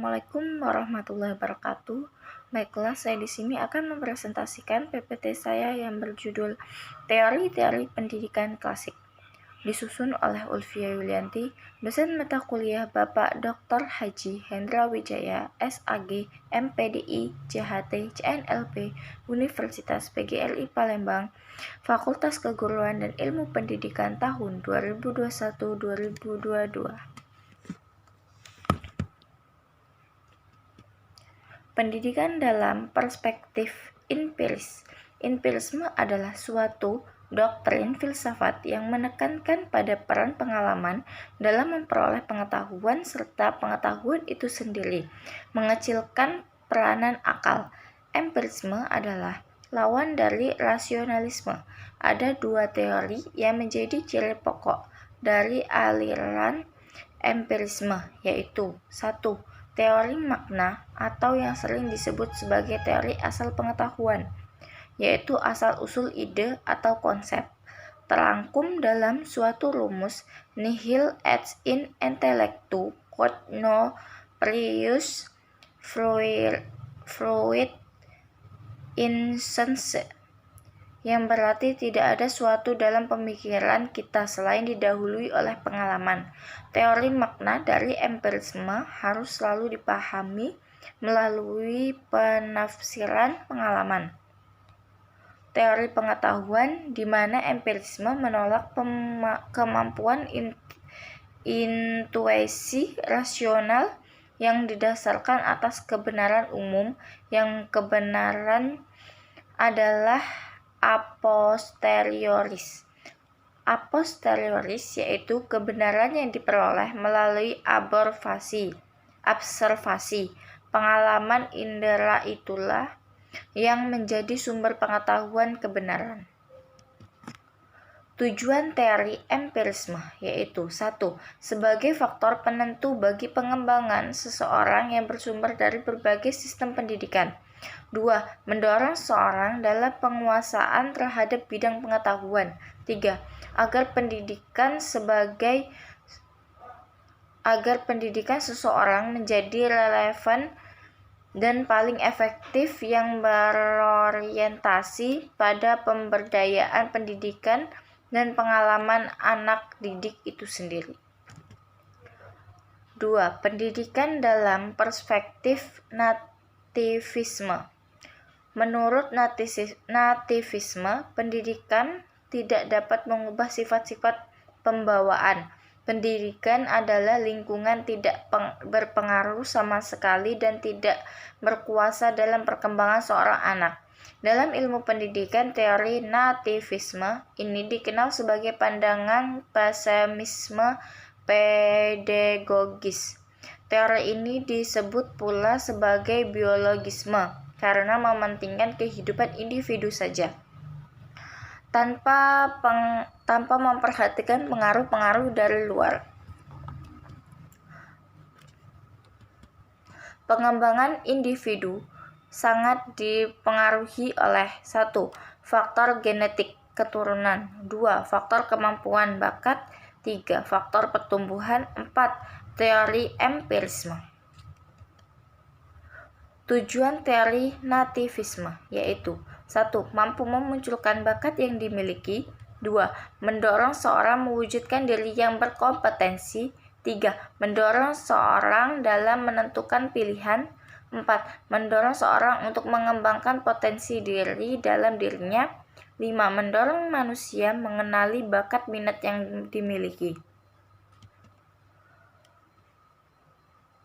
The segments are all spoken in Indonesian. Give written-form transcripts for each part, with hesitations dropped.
Assalamualaikum warahmatullahi wabarakatuh. Baiklah, saya di sini akan mempresentasikan PPT saya yang berjudul Teori-Teori Pendidikan Klasik. Disusun oleh Ulfia Yulianti, dosen mata kuliah Bapak Dr. Haji Hendra Wijaya, SAG, MPDI, JHT, CNLP, Universitas PGRI Palembang, Fakultas Keguruan dan Ilmu Pendidikan tahun 2021-2022. Pendidikan dalam perspektif empiris. Empirisme adalah suatu doktrin filsafat yang menekankan pada peran pengalaman dalam memperoleh pengetahuan serta pengetahuan itu sendiri, mengecilkan peranan akal. Empirisme adalah lawan dari rasionalisme. Ada dua teori yang menjadi ciri pokok dari aliran empirisme, yaitu 1. Teori makna atau yang sering disebut sebagai teori asal pengetahuan, yaitu asal-usul ide atau konsep, terangkum dalam suatu rumus nihil ex in intellectu quod no prius fruit in sense, yang berarti tidak ada suatu dalam pemikiran kita selain didahului oleh pengalaman. Teori makna dari empirisme harus selalu dipahami melalui penafsiran pengalaman. Teori pengetahuan di mana empirisme menolak kemampuan intuisi rasional yang didasarkan atas kebenaran umum, yang kebenaran adalah a posterioris. A posterioris yaitu kebenaran yang diperoleh melalui observasi. Pengalaman indera itulah yang menjadi sumber pengetahuan kebenaran. Tujuan teori empirisme yaitu 1. Sebagai faktor penentu bagi pengembangan seseorang yang bersumber dari berbagai sistem pendidikan. 2. Mendorong seorang dalam penguasaan terhadap bidang pengetahuan. 3. Agar pendidikan seseorang menjadi relevan dan paling efektif yang berorientasi pada pemberdayaan pendidikan dan pengalaman anak didik itu sendiri. 2. Pendidikan dalam perspektif nativisme. Menurut nativisme, pendidikan tidak dapat mengubah sifat-sifat pembawaan. Pendidikan adalah lingkungan tidak berpengaruh sama sekali dan tidak berkuasa dalam perkembangan seorang anak. Dalam ilmu pendidikan, teori nativisme ini dikenal sebagai pandangan pesimisme pedagogis. Teori ini disebut pula sebagai biologisme karena mementingkan kehidupan individu saja, tanpa memperhatikan pengaruh-pengaruh dari luar. Pengembangan individu sangat dipengaruhi oleh 1. Faktor genetik keturunan, 2. Faktor kemampuan bakat, 3. Faktor pertumbuhan, 4. Teori empirisme. Tujuan teori nativisme yaitu 1. Mampu memunculkan bakat yang dimiliki, 2. Mendorong seorang mewujudkan diri yang berkompetensi, 3. Mendorong seorang dalam menentukan pilihan, 4. Mendorong seorang untuk mengembangkan potensi diri dalam dirinya, 5. Mendorong manusia mengenali bakat minat yang dimiliki.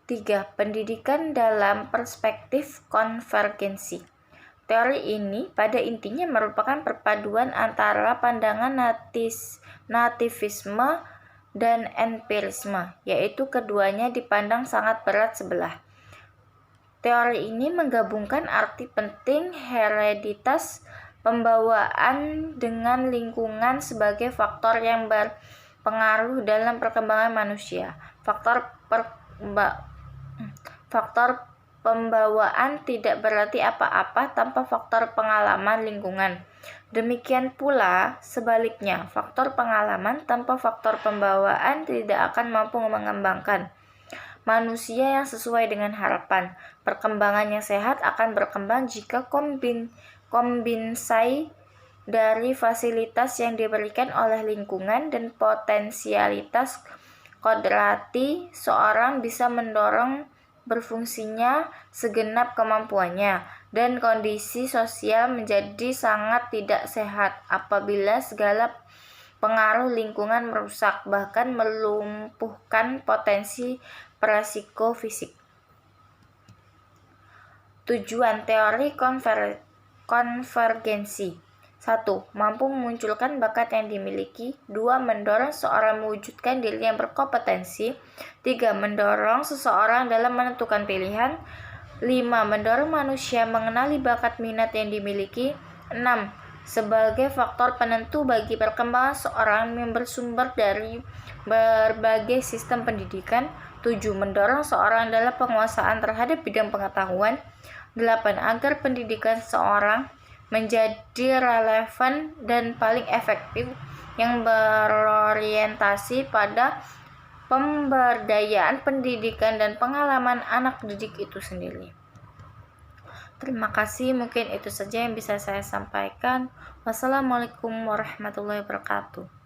3. Pendidikan dalam perspektif konvergensi. Teori ini pada intinya merupakan perpaduan antara pandangan nativisme dan empirisme, yaitu keduanya dipandang sangat berat sebelah. Teori ini menggabungkan arti penting hereditas pembawaan dengan lingkungan sebagai faktor yang berpengaruh dalam perkembangan manusia. Faktor pembawaan tidak berarti apa-apa tanpa faktor pengalaman lingkungan. Demikian pula sebaliknya, faktor pengalaman tanpa faktor pembawaan tidak akan mampu mengembangkan manusia yang sesuai dengan harapan. Perkembangan yang sehat akan berkembang jika kombinasi dari fasilitas yang diberikan oleh lingkungan dan potensialitas kodrati seorang bisa mendorong berfungsinya segenap kemampuannya, dan kondisi sosial menjadi sangat tidak sehat apabila segala pengaruh lingkungan merusak, bahkan melumpuhkan potensi beresiko fisik. Tujuan teori konvergensi: 1. Mampu memunculkan bakat yang dimiliki. 2. Mendorong seorang mewujudkan diri yang berkompetensi. 3. Mendorong seseorang dalam menentukan pilihan. 5. Mendorong manusia mengenali bakat minat yang dimiliki. 6. Sebagai faktor penentu bagi perkembangan seorang yang bersumber dari berbagai sistem pendidikan. 7. Mendorong seorang dalam penguasaan terhadap bidang pengetahuan. 8. Agar pendidikan seorang menjadi relevan dan paling efektif, yang berorientasi pada pemberdayaan pendidikan dan pengalaman anak didik itu sendiri. Terima kasih, mungkin itu saja yang bisa saya sampaikan. Wassalamualaikum warahmatullahi wabarakatuh.